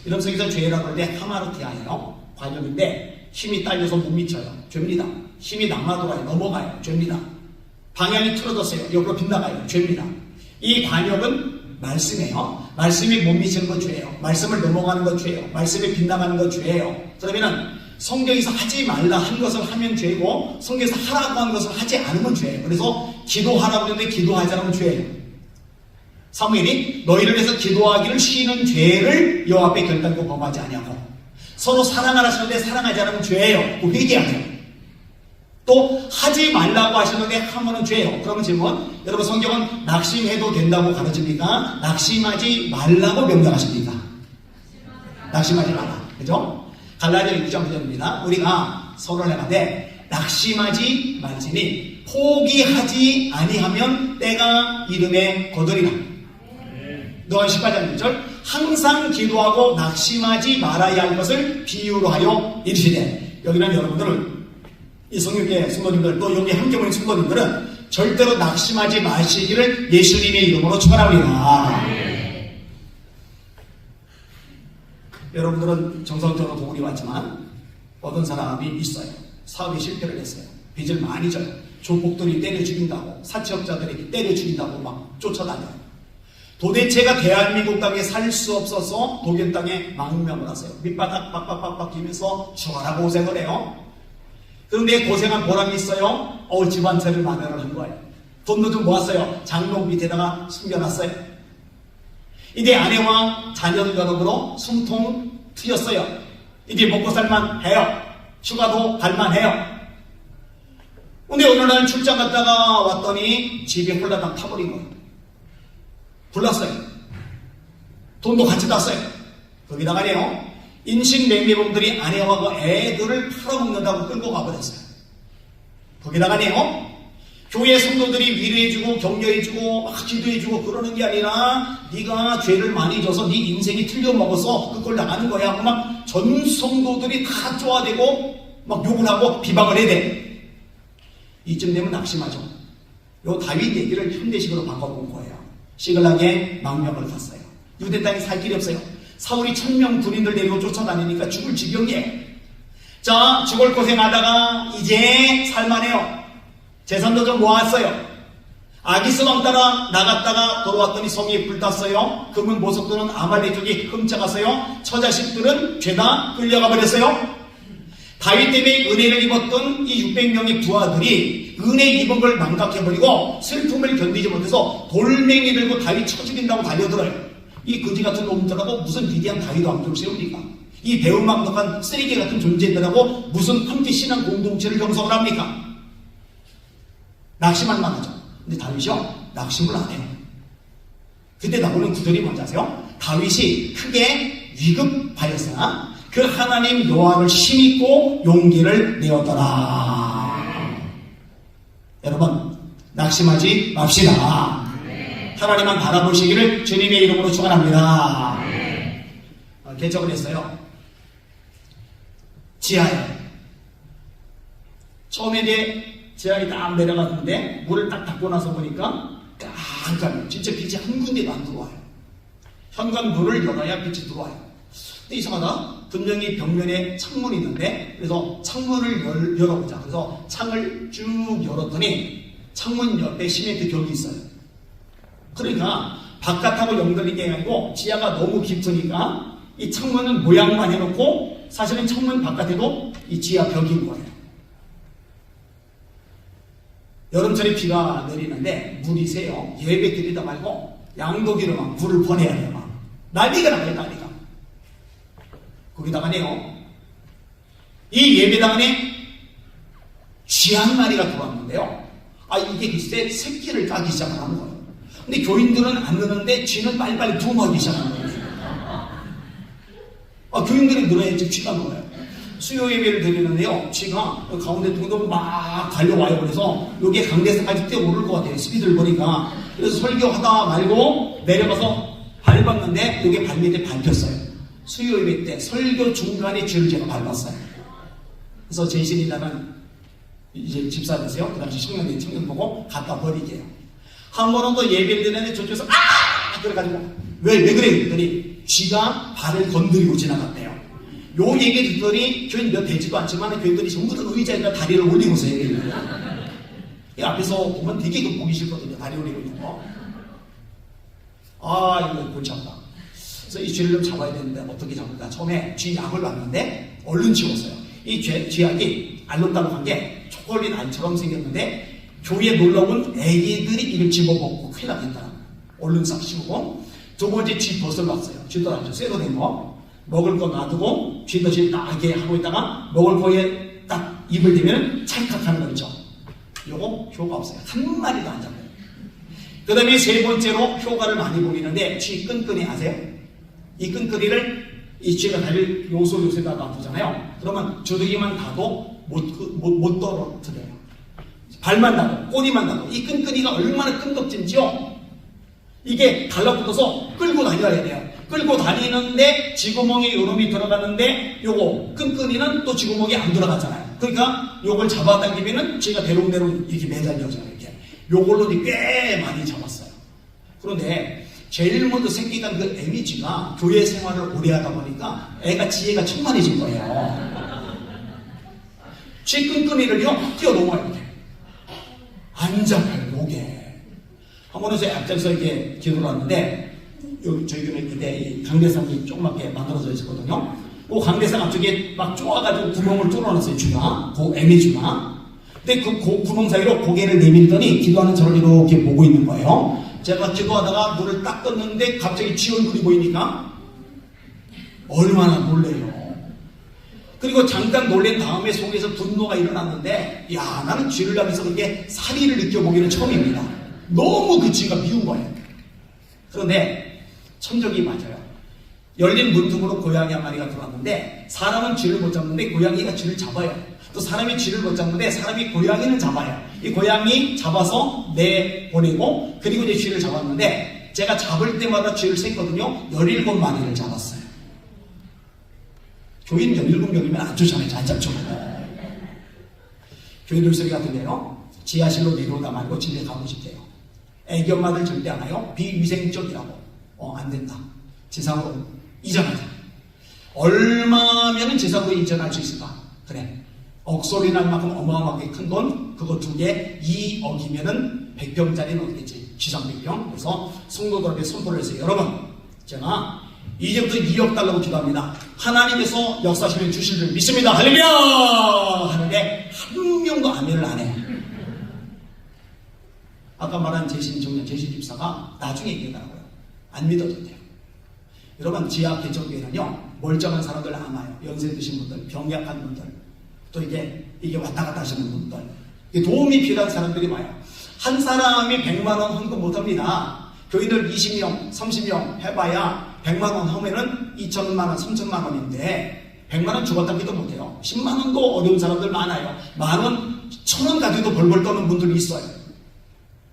이런 속에서 죄라고 할 때 하마르티아예요. 관념인데 힘이 딸려서 못 미쳐요. 죄입니다. 힘이 낙마돌아요. 넘어가요. 죄입니다. 방향이 틀어졌어요. 옆으로 빗나가요. 죄입니다. 이 관념은 말씀이에요. 말씀이 못 미치는 건 죄예요. 말씀을 넘어가는 건 죄예요. 말씀이 빗나가는 건 죄예요. 그러면은 성경에서 하지 말라 한 것을 하면 죄고 성경에서 하라고 한 것을 하지 않으면 죄예요. 그래서 기도하라고 했는데 기도하지 않으면 죄예요. 사무엘이 너희를 위해서 기도하기를 쉬는 죄를 여호와 앞에 결단코 범하지 아니하고 서로 사랑하라 하셨는데 사랑하지 않으면 죄예요. 그 회개하세요. 또 하지 말라고 하셨는데 하면은 죄예요. 그러면 질문, 여러분 성경은 낙심해도 된다고 가르칩니까? 낙심하지 말라고 명령하십니까? 낙심하지 말라. 그죠? 갈라디아 6장 9절입니다. 우리가 서로를 행하되 낙심하지 말지니 포기하지 아니하면 때가 이름에 거두리라. 너한 18장 1절 항상 기도하고 낙심하지 말아야 할 것을 비유로 하여 이르시되, 여기는 여러분들은 이 성령의 성도님들 또 여기 함께 모인 성도님들은 절대로 낙심하지 마시기를 예수님의 이름으로 축원합니다. 여러분들은 정상적으로 도울이 왔지만 어떤 사람이 있어요. 사업에 실패를 했어요. 빚을 많이 져요. 조폭들이 때려 죽인다고, 사채업자들이 때려 죽인다고 막 쫓아다녀요. 도대체가 대한민국 땅에 살 수 없어서 독일 땅에 망명을 하세요. 밑바닥 빡빡빡빡 기면서 죽어라 고생을 해요. 그런데 고생한 보람이 있어요. 집안채를 마련을 한 거예요. 돈도 좀 모았어요. 장롱 밑에다가 숨겨놨어요. 이제 아내와 자녀들 여러분으로 숨통 트였어요. 이제 먹고 살만 해요. 휴가도 갈만해요. 근데 어느 날 출장 갔다가 왔더니 집이 홀라당 타버린 거예요. 불났어요. 돈도 같이 땄어요. 거기다가요, 인신매매범들이 아내와 그 애들을 팔아먹는다고 끌고 가버렸어요. 거기다가요, 교회 성도들이 위로해주고 격려해주고 막 기도해주고 그러는 게 아니라 네가 죄를 많이 져서 네 인생이 틀려먹어서 그걸 나가는 거야 하고 막 전 성도들이 다 쪼아대고 막 욕을 하고 비방을 해야 돼. 이쯤 되면 낙심하죠. 요 다윗 얘기를 현대식으로 바꿔본 거예요. 시글락에 망명을 갔어요. 유대 땅에 살 길이 없어요. 사울이 1000명 군인들 데리고 쫓아다니니까 죽을 지경이에요. 자, 죽을 고생하다가 이제 살만해요. 재산도 좀 모았어요. 아기스 왕 따라 나갔다가 돌아왔더니 성이 불탔어요. 금은 보석들은 아말렉족이 훔쳐갔어요. 처자식들은 죄다 끌려가 버렸어요. 다윗 때문에 은혜를 입었던 이 600명의 부하들이 은혜 입은 걸 망각해버리고 슬픔을 견디지 못해서 돌멩이 들고 다윗 쳐 죽인다고 달려들어요. 이 거지 같은 놈들하고 무슨 위대한 다윗 왕조를 세웁니까? 이 배은망덕한 쓰레기 같은 존재들하고 무슨 함께 신앙 공동체를 형성을 합니까? 낙심할 만하죠. 근데 다윗이요, 낙심을 안 해요. 그때 나오는 구절이 뭔지 아세요? 다윗이 크게 위급하였으나 그 하나님 여호와를 힘입고 용기를 내었더라. 여러분, 낙심하지 맙시다. 하나님만 바라보시기를 주님의 이름으로 축원합니다. 개척을 했어요. 지하에. 처음에 이제 지하에 딱 내려갔는데 물을 딱 닫고 나서 보니까 깜깜해요. 진짜 빛이 한 군데도 안 들어와요. 현관문을 열어야 빛이 들어와요. 근데 이상하다. 분명히 벽면에 창문이 있는데, 그래서 창문을 열어보자. 그래서 창을 쭉 열었더니 창문 옆에 시멘트 벽이 있어요. 그러니까 바깥하고 연결이 게 아니고 지하가 너무 깊으니까 이 창문은 모양만 해놓고 사실은 창문 바깥에도 이 지하 벽인 거예요. 여름철에 비가 내리는데 물이 새요. 예배 드리다 말고 양도기로 막 물을 보내야 돼요. 막 난리가 나요, 난리가. 거기다가네요, 이 예배당 안에 쥐 한 마리가 들어왔는데요. 이게 글쎄 새끼를 까기 시작하는 거예요. 근데 교인들은 안 넣는데 쥐는 빨리빨리 부모하기 시작하는 거예요. 교인들이 늘어야지 쥐가 늘어요. 수요 예배를 드리는데요, 쥐가 가운데 둥둥 막 달려와요. 그래서 여기에 강대상까지 뛰어오를 것 같아요. 스피드를 보니까. 그래서 설교하다 말고 내려가서 밟았는데 여기 발밑에 밟혔어요. 수요 예배 때 설교 중간에 쥐를 제가 밟았어요. 그래서 제신이라는 이제 집사님이세요. 그 당시 청년 보고 갖다 버리게요. 한 번은 또 예배를 드리는데 저쪽에서 그래가지고 왜 그래? 그랬더니 쥐가 발을 건드리고 지나갔대요. 요 얘기 듣더니 교인 몇 되지도 않지만 교인들이 전부 다 의자에다 다리를 올리고서 얘기해요. 이 앞에서 보면 되게 그 보기 싫거든요. 다리 올리고 있는 거. 아, 이거 골치 아파. 그래서 이 쥐를 좀 잡아야 되는데 어떻게 잡을까? 처음에 쥐 약을 놨는데 얼른 지웠어요. 이 쥐약이 알록달록한 게 초콜릿 알처럼 생겼는데 교회에 놀러온 애기들이 이걸 집어먹고 큰일 나겠다. 얼른 싹 씌우고 두 번째 쥐 벗을 놨어요. 쥐도 아주 쇠로 된 거. 먹을 거 놔두고 쥐도 나게 하고 있다가 먹을 거에 딱 입을 대면 찰칵하는 거 있죠. 요거 효과 없어요. 한 마리도 안 잡아요. 그 다음에 세 번째로 효과를 많이 보이는데 쥐 끈끈이 아세요? 이 끈끈이를 이 쥐가 다리를 요소에다 놔두잖아요. 그러면 주둥이만 가도 못 떨어뜨려요. 발만 나도 꼬리만 나도 이 끈끈이가 얼마나 끈덕진지요. 이게 달라붙어서 끌고 다녀야 돼요. 끌고 다니는데 쥐구멍에 요놈이 들어가는데 요거 끈끈이는 또 쥐구멍에 안 들어가잖아요. 그러니까 요걸 잡아당기면은 쥐가 대롱대롱 이렇게 매달려져요. 이렇게 요걸로 꽤 많이 잡았어요. 그런데 제일 먼저 생기던 그 애미쥐가 교회 생활을 오래 하다 보니까 애가 지혜가 충만해진 거예요. 쥐 끈끈이를요 뛰어넘어요. 이렇게 안 잡아요. 요게 한 번은 저희 앞장서 이렇게 기도를 하는데 저희 교회 그때 강대상이 조그맣게 만들어져 있었거든요. 그 강대상 앞쪽에 막 쪼아가지고 구멍을 뚫어놨어요. 쥐가 그 애미쥐가. 근데 그 구멍 사이로 고개를 내밀더니 기도하는 저를 이렇게 보고 있는 거예요. 제가 기도하다가 물을 딱 떴는데 갑자기 쥐 얼굴이 보이니까 얼마나 놀래요. 그리고 잠깐 놀란 다음에 속에서 분노가 일어났는데 야 나는 쥐를 향해서 그렇게 사리를 느껴보기는 처음입니다. 너무 그 쥐가 미운 거예요. 그런데 천적이 맞아요. 열린 문틈으로 고양이 한 마리가 들어왔는데 사람은 쥐를 못 잡는데 고양이가 쥐를 잡아요. 또 사람이 쥐를 못 잡는데 사람이 고양이는 잡아요. 이 고양이 잡아서 내보내고 그리고 이제 쥐를 잡았는데 제가 잡을 때마다 쥐를 셌거든요. 17마리를 잡았어요. 교인 17명이면 아주 잘하죠. 안 잡죠. 교인들 소리 같은데요. 지하실로 내려오다 말고 집에 가고 싶대요. 애기 엄마들 절대 안 와요. 비위생적이라고. 안 된다. 지상으로 이전하자. 얼마면 지상으로 이전할 수 있을까? 그래. 억소리 날 만큼 어마어마하게 큰 돈, 그거 2개, 2억이면은 100평짜리는 어디겠지? 지상 100평. 그래서 성도들에게 선포를 했어요. 여러분, 제가 이제부터 2억 달라고 기도합니다. 하나님께서 역사하시면 주실 줄 믿습니다. 할렐루야! 하는데 한 명도 아멘을 안 해요. 아까 말한 제신 청년, 제신 집사가 나중에 얘기하더라고요. 안 믿어도 돼요. 여러분, 지하 개척교회는요, 멀쩡한 사람들 안 와요. 연세 드신 분들, 병약한 분들, 또 이게 왔다 갔다 하시는 분들, 도움이 필요한 사람들이 와요. 한 사람이 100만원 헌금 못 합니다. 교인들 20명, 30명 해봐야 100만원 하면은 2천만원, 3천만원인데, 100만원 죽었다기도 못해요. 10만원도 어려운 사람들 많아요. 만원, 1,000원 가지고도 벌벌 떠는 분들이 있어요.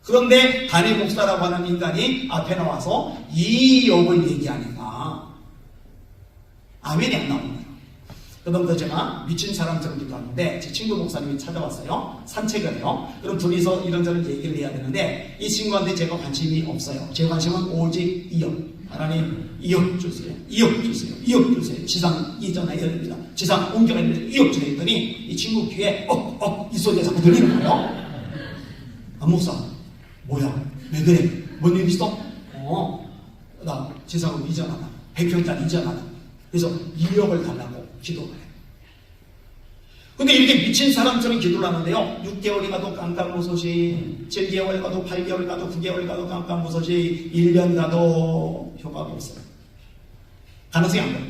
그런데 담임 목사라고 하는 인간이 앞에 나와서 2억을 얘기하니까 아멘이 안 나오는 거예요. 그다음부터 제가 미친 사람처럼 기도하는데 제 친구 목사님이 찾아왔어요. 산책을 해요. 그럼 둘이서 이런저런 얘기를 해야 되는데 이 친구한테 제가 관심이 없어요. 제 관심은 오직 2억. 하나님 2억 주세요. 2억 주세요. 2억 주세요. 지상 이전해야 됩니다. 지상 옮겨야 됩니다. 2억 주세요 했더니 이 친구 귀에 이 소리가 자꾸 들리는 거예요. 목사 뭐야? 왜 그래? 뭔 일 있어? 나 지상으로 이전하다. 100평짜리 이전하다. 그래서 2억을 달라고 기도를 해요. 근데 이렇게 미친 사람처럼 기도를 하는데요. 6개월이 가도 깜깜무소식, 7개월 가도 8개월 가도 9개월 가도 깜깜무소식, 1년 가도 효과가 없어요. 가능성이 안 돼요.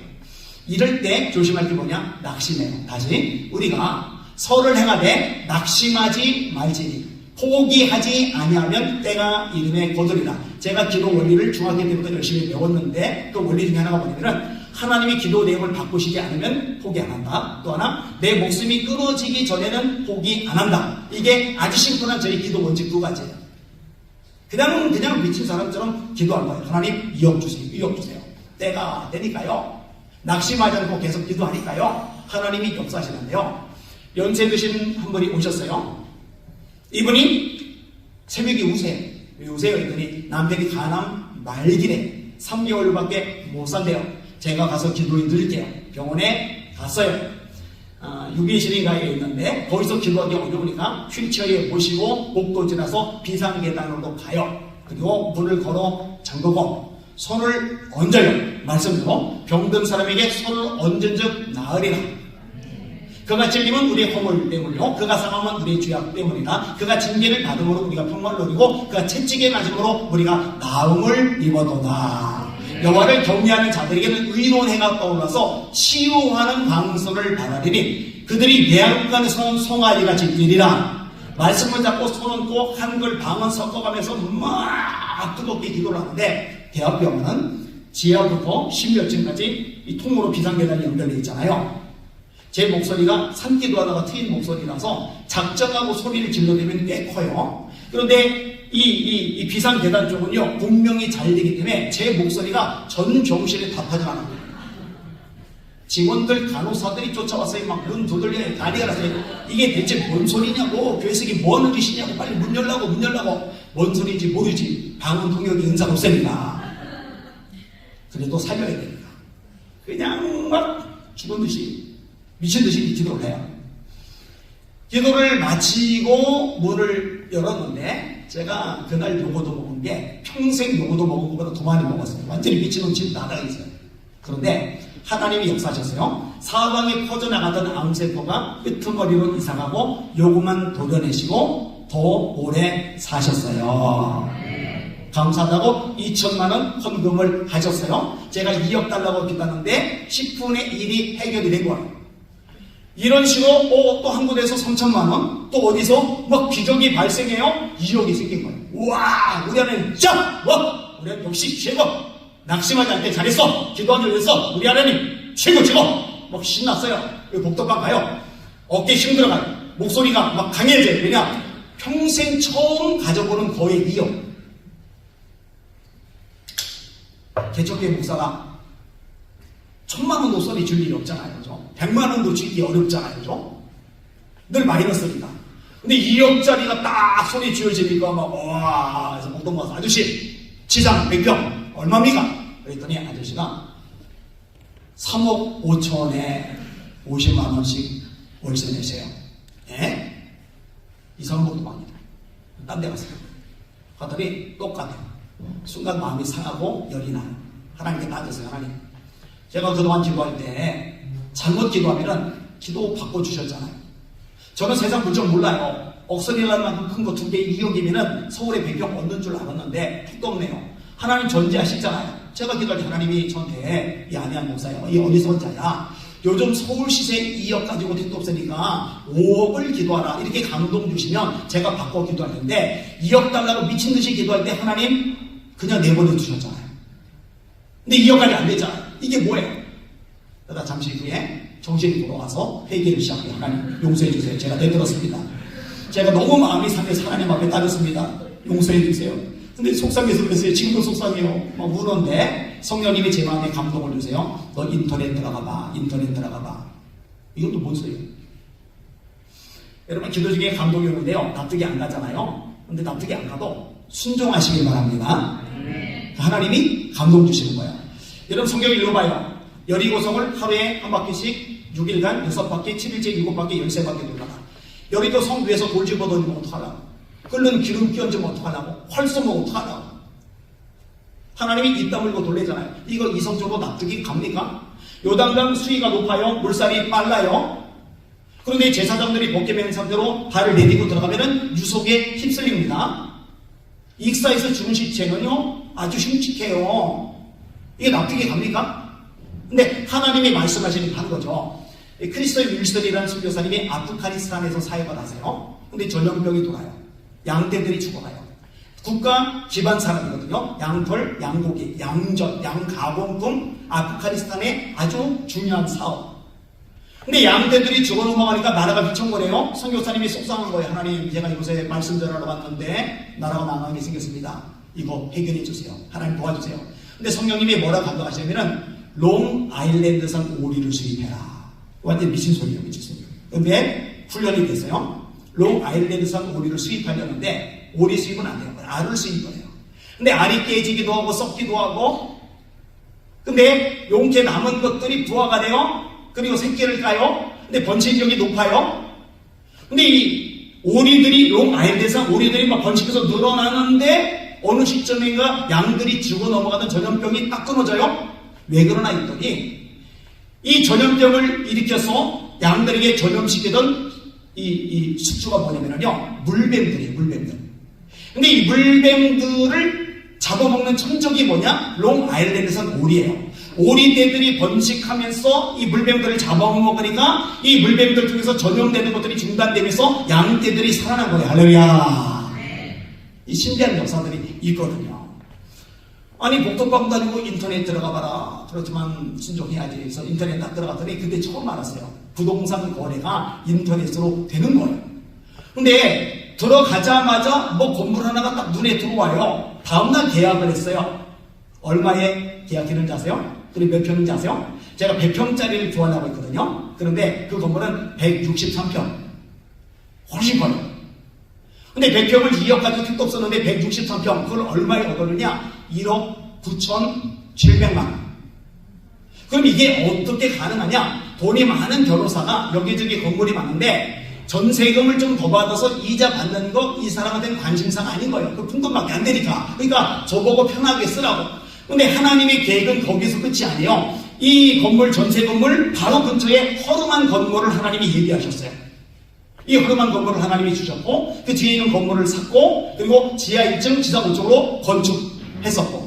이럴 때 조심할 게 뭐냐? 낙심해요. 다시 우리가 설을 행하되 낙심하지 말지니 포기하지 아니하면 때가 이름에 거두리라. 제가 기도 원리를 중학교 때부터 열심히 배웠는데 그 원리 중에 하나가 뭐냐면 하나님이 기도 내용을 바꾸시지 않으면 포기 안 한다. 또 하나 내 목숨이 끊어지기 전에는 포기 안 한다. 이게 아주 심플한 저희 기도 원칙 2가지예요. 그냥 미친 사람처럼 기도할 거예요. 하나님 2억 주세요. 2억 주세요. 때가 되니까요. 낙심하지 않고 계속 기도하니까요. 하나님이 역사하시는데요. 연세 드신 한 분이 오셨어요. 이분이 새벽에 우세요. 왜 우세요? 했더니 남편이 간암 말기래 3개월밖에 못 산대요. 제가 가서 기도해 드릴게요. 병원에 갔어요. 6인실인가에 있는데 거기서 기도하기 어려우니까 휠체어에 모시고 복도 지나서 비상계단으로 가요. 그리고 문을 걸어 잠그고 손을 얹어요. 말씀대로 병든 사람에게 손을 얹은 즉 나으리라. 그가 찔림은 우리의 허물 때문이요 그가 상함은 우리의 죄악 때문이라. 그가 징계를 받음으로 우리가 평강을 누리고 그가 채찍에 맞음으로 우리가 나음을 입어도다. 여호와를 경외하는 자들에게는 의로운 해가 떠올라서 치유하는 방선을 받아들이니 그들이 매한간에서는 송아지같이 뛰리라. 말씀을 잡고 손은 꼭 한글 방언 섞어가면서 막 뜨겁게 기도를 하는데 대학병원은 지하부터 10몇 층까지 이 통로로 비상계단이 연결되어 있잖아요. 제 목소리가 산기도하다가 트인 목소리라서 작정하고 소리를 질러대면 꽤 커요. 그런데 이 비상계단 쪽은요 분명히 잘 되기 때문에 제 목소리가 전 병실에 다 퍼져나갑니다. 직원들 간호사들이 쫓아와서 막 문 두들려 난리가 났어요. 이게 대체 뭔 소리냐고, 교회석이 뭐 하는 짓이냐고, 빨리 문 열라고 뭔 소리인지 모르지. 방언 통역이 은사가 없으니까. 그래도 살려야 되니까 그냥 막 죽은 듯이 미친 듯이 기도를 해요. 기도를 마치고 문을 열었는데 제가 그날 요거도 먹은 게 평생 요거도 먹은 것보다 더 많이 먹었어요. 완전히 미친놈 집 나가 있어요. 그런데 하나님이 역사하셨어요. 사방에 퍼져나가던 암세포가 끄트머리로 이상하고 요것만 도려내시고 더 오래 사셨어요. 감사하다고 2천만 원 헌금을 하셨어요. 제가 2억 달라고 기도하는데 10분의 1이 해결이 된 거예요. 이런 식으로 또 한 곳에서 3천만 원, 또 어디서 막 기적이 발생해요. 2억이 생긴 거예요. 우와, 우리 하나님 짱! 우리 하나님 역시 최고! 낙심하지 않게 잘했어! 기도하기 위해서 우리 하나님 최고! 막 신났어요. 복덕방 가요. 어깨 힘들어가요. 목소리가 막 강해져요. 왜냐? 평생 처음 가져보는 거의 2억. 개척교회 목사가 1,000만 원도 소리 줄 일이 없잖아요. 그죠? 100만 원도 주기 어렵잖아요. 그죠? 늘 마이너스니까. 근데 2억짜리가 딱 소리 쥐어지니까 막, 와, 그래서 목동 가서 아저씨, 지상 100평, 얼마입니까? 그랬더니 아저씨가 3억 5천에 50만 원씩 월세 내세요. 예? 이상한 것도 많이 딴 데 갔어요. 갔더니 똑같아요. 순간 마음이 상하고 열이 나요. 하나님께 따졌어요. 하나님, 제가 그동안 기도할 때 잘못 기도하면은 기도 바꿔주셨잖아요. 저는 세상 물정 몰라요. 억선이라는 만큼 큰 거 2개 2억이면은 서울에 100평 얻는 줄 알았는데 택도 없네요. 하나님 전지하시잖아요. 제가 기도할 때 하나님이 저한테 이 안혜한 목사요, 이 어리석자야, 요즘 서울 시세 2억 가지고 택도 없으니까 5억을 기도하라, 이렇게 감동 주시면 제가 바꿔 기도할 텐데 2억 달라고 미친 듯이 기도할 때 하나님 그냥 내버려 두셨잖아요. 근데 2억까지 안 되잖아요. 이게 뭐예요? 그러다 잠시 후에 정신이 돌아와서 회개를 시작해요. 하나님 용서해 주세요. 제가 내들었습니다. 제가 너무 마음이 상해서 하나님 앞에 따졌습니다. 용서해 주세요. 근데 속상해서 그랬어요. 지금도 속상해요. 막 우는데 성령님이 제 마음에 감동을 주세요. 너 인터넷 들어가 봐. 이건 또 뭔 소리예요? 여러분, 기도 중에 감동이 오는데요, 납득이 안 가잖아요. 근데 납득이 안 가도 순종하시길 바랍니다. 하나님이 감동 주시는 거예요. 여러분, 성경 읽어봐요. 여리고성을 하루에 한 바퀴씩 6일간 6바퀴, 7일째 7바퀴, 13바퀴 돌다가 여리고 성 위에서 돌 집어던지면 어떡하려고? 끓는 기름 끼얹으면 어떡하려고? 활 쏘면 어떡하려고? 하나님이 입 다물고 돌리잖아요. 이거 이성적으로 납득이 갑니까? 요단강 수위가 높아요. 물살이 빨라요. 그런데 제사장들이 벗게 맨 상태로 발을 내딛고 들어가면은 유속에 휩쓸립니다. 익사에서 죽은 시체는요 아주 흉측해요. 이게 납득이 갑니까? 근데 하나님이 말씀하시는 게 다른 거죠. 크리스토 윌슨이라는 선교사님이 아프가니스탄에서 사역을 하세요. 근데 전염병이 돌아요. 양떼들이 죽어가요. 국가 기반 산업이거든요. 양털, 양고기, 양전, 양가공품, 아프가니스탄의 아주 중요한 사업. 근데 양떼들이 죽어 넘어가니까 나라가 휘청거려요. 선교사님이 속상한 거예요. 하나님, 제가 이곳에 말씀 전하러 왔는데 나라가 망하게 생겼습니다. 이거 해결해 주세요. 하나님 도와주세요. 근데 성령님이 뭐라 감동하시냐면은 롱 아일랜드산 오리를 수입해라. 완전 미친 소리예요, 미친 소리. 근데 훈련이 됐어요. 롱 아일랜드산 오리를 수입하려는데 오리 수입은 안 돼요. 알을 수입을 해요. 근데 알이 깨지기도 하고 썩기도 하고 근데 용케 남은 것들이 부화가 돼요. 그리고 새끼를 까요. 근데 번식력이 높아요. 근데 이 오리들이 롱아일랜드에서 오리들이 막 번식해서 늘어나는데 어느 시점인가 양들이 죽어 넘어가던 전염병이 딱 끊어져요. 왜 그러나 했더니 이 전염병을 일으켜서 양들에게 전염시키던 이 숙주가 뭐냐면요, 물뱀들이에요. 물뱀들. 근데 이 물뱀들을 잡아먹는 천적이 뭐냐? 롱아일랜드에서는 오리예요. 오리떼들이 번식하면서 이 물뱀들을 잡아먹으니까 이 물뱀들 중에서 전염되는 것들이 중단되면서 양떼들이 살아난 거예요. 할렐루야. 이 신비한 역사들이 있거든요. 아니 복덕방 다니고 인터넷 들어가 봐라. 그렇지만 신종해야지 해서 인터넷 딱 들어갔더니 그때 처음 알았어요. 부동산 거래가 인터넷으로 되는 거예요. 근데 들어가자마자 뭐 건물 하나가 딱 눈에 들어와요. 다음날 계약을 했어요. 얼마에 계약했는지 아세요? 그리고 몇 평인지 아세요? 제가 100평짜리를 구하려고 했거든요. 그런데 그 건물은 163평. 훨씬 커요. 근데 100평을 2억 가지고 택도 없었는데 163평. 그걸 얼마에 얻었느냐? 1억 9,700만 원. 그럼 이게 어떻게 가능하냐? 돈이 많은 변호사가 여기저기 건물이 많은데 전세금을 좀 더 받아서 이자 받는 거 이 사람한테는 관심사가 아닌 거예요. 그 푼돈밖에 안 되니까. 그러니까 저보고 편하게 쓰라고. 근데 하나님의 계획은 거기서 끝이 아니에요. 이 건물, 전세 건물 바로 근처에 허름한 건물을 하나님이 예비하셨어요. 이 허름한 건물을 하나님이 주셨고 그 뒤에 있는 건물을 샀고 그리고 지하 1층, 지상 5층으로 건축했었고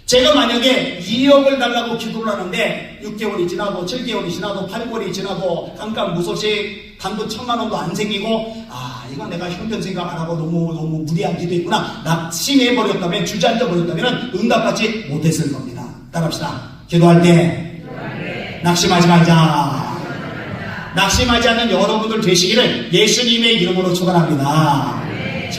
제가 만약에 2억을 달라고 기도를 하는데 6개월이 지나고 7개월이 지나고 8개월이 지나고 깜깜 무소식 단돈 1,000만 원도 안 생기고 이건 내가 형편 생각 안 하고 너무 무리한 기도했구나 낙심해버렸다면 주저앉아버렸다면 응답받지 못했을 겁니다. 따라합시다. 기도할 때 낙심하지 말자. 낙심하지 않는 여러분들 되시기를 예수님의 이름으로 축원합니다.